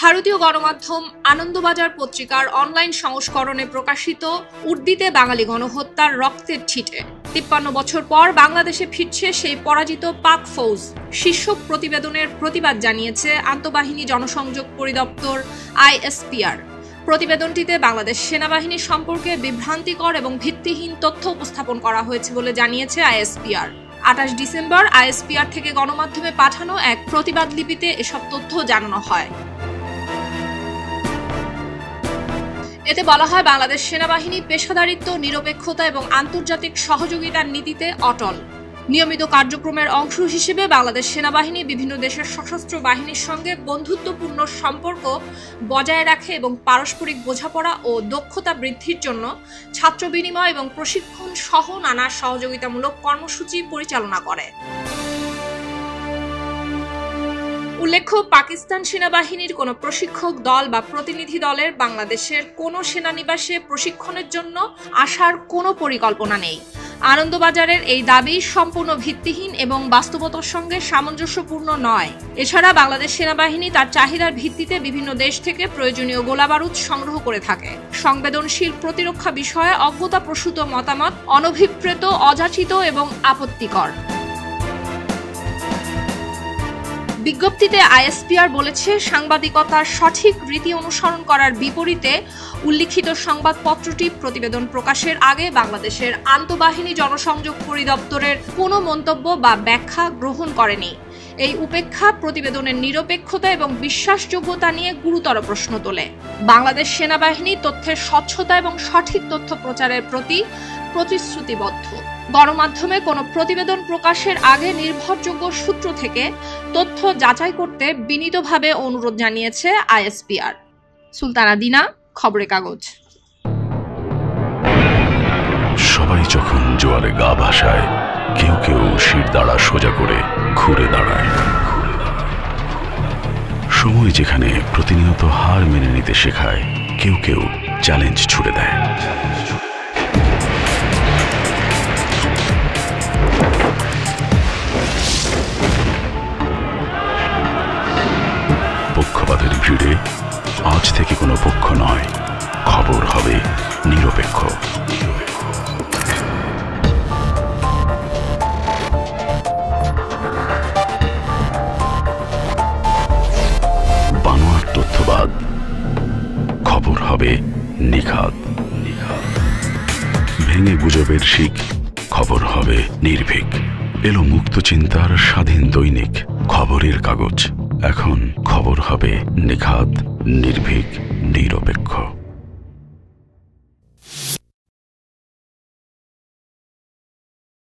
ভারতীয় গণমাধ্যম আনন্দবাজার পত্রিকার অনলাইন সংস্করণে প্রকাশিত উর্দিতে বাঙালি গণহত্যার রক্তের ছিটে ৫৩ বছর পর বাংলাদেশে ফিরছে সেই পরাজিত পাক ফৌজ শীর্ষক প্রতিবেদনের প্রতিবাদ জানিয়েছে আন্তঃবাহিনী জনসংযোগ পরিদপ্তর আইএসপিআর। প্রতিবেদনটিতে বাংলাদেশ সেনাবাহিনী সম্পর্কে বিভ্রান্তিকর এবং ভিত্তিহীন তথ্য উপস্থাপন করা হয়েছে বলে জানিয়েছে আইএসপিআর। ২৮ ডিসেম্বর আইএসপিআর থেকে গণমাধ্যমে পাঠানো এক প্রতিবাদ লিপিতে এসব তথ্য জানানো হয়। এতে বলা হয়, বাংলাদেশ সেনাবাহিনী পেশাদারিত্ব, নিরপেক্ষতা এবং আন্তর্জাতিক সহযোগিতার নীতিতে অটল। নিয়মিত কার্যক্রমের অংশ হিসেবে বাংলাদেশ সেনাবাহিনী বিভিন্ন দেশের সশস্ত্র বাহিনীর সঙ্গে বন্ধুত্বপূর্ণ সম্পর্ক বজায় রাখে এবং পারস্পরিক বোঝাপড়া ও দক্ষতা বৃদ্ধির জন্য ছাত্র বিনিময় এবং প্রশিক্ষণ সহ নানা সহযোগিতামূলক কর্মসূচি পরিচালনা করে। উল্লেখ্য, পাকিস্তান সেনাবাহিনীর কোনো প্রশিক্ষক দল বা প্রতিনিধি দলের বাংলাদেশের কোনো সেনানিবাসে প্রশিক্ষণের জন্য আসার কোনো পরিকল্পনা নেই। আনন্দবাজারের এই দাবি সম্পূর্ণ ভিত্তিহীন এবং বাস্তবতার সঙ্গে সামঞ্জস্যপূর্ণ নয়। এছাড়া বাংলাদেশ সেনাবাহিনী তার চাহিদার ভিত্তিতে বিভিন্ন দেশ থেকে প্রয়োজনীয় গোলাবারুদ সংগ্রহ করে থাকে। সংবেদনশীল প্রতিরক্ষা বিষয়ে অজ্ঞতাপ্রসূত মতামত অনভিপ্রেত, অযাচিত এবং আপত্তিকর। বিজ্ঞপ্তিতে আইএসপিআর বলেছে, সাংবাদিকতার সঠিক রীতি অনুসরণ করার বিপরীতে উল্লিখিত সংবাদপত্রটি প্রতিবেদন প্রকাশের আগে বাংলাদেশের আন্তঃবাহিনী জনসংযোগ পরিদপ্তরের কোনো মন্তব্য বা ব্যাখ্যা গ্রহণ করেনি। এই উপেক্ষা প্রতিবেদনের নিরপেক্ষতা এবং বিশ্বাসযোগ্যতা নিয়ে গুরুতর প্রশ্ন তোলে। বাংলাদেশ সেনাবাহিনী তথ্যের স্বচ্ছতা এবং সঠিক তথ্য প্রচারের প্রতি প্রতিশ্রুতিবদ্ধ। গণমাধ্যমে কোনো প্রতিবেদন প্রকাশের আগে নির্ভরযোগ্য সূত্র থেকে তথ্য যাচাই করতে বিনীতভাবে অনুরোধ জানিয়েছে আইএসপিআর। সুলতানা দিনা, খবরের কাগজ। সবাই যখন জোয়ারে গা ভাসায়, কেউ কেউ শিরদাঁড়া সোজা করে ঘুরে দাঁড়ায়। সময় যেখানে প্রতিনিয়ত হার মেনে নিতে শেখায়, কেউ কেউ চ্যালেঞ্জ ছুড়ে দেয়। পক্ষপাতের ভিড়ে আজ থেকে কোনো পক্ষ নয়, খবর হবে নিরপেক্ষ। বানোয়াট তথ্যবাদ, খবর হবে নিখাত। ভেঙে গুজবের শিক, খবর হবে নির্ভীক। এলো মুক্ত চিন্তার স্বাধীন দৈনিক খবরের কাগজ। এখন খবর হবে নিখাত, নির্ভীক, নিরপেক্ষ।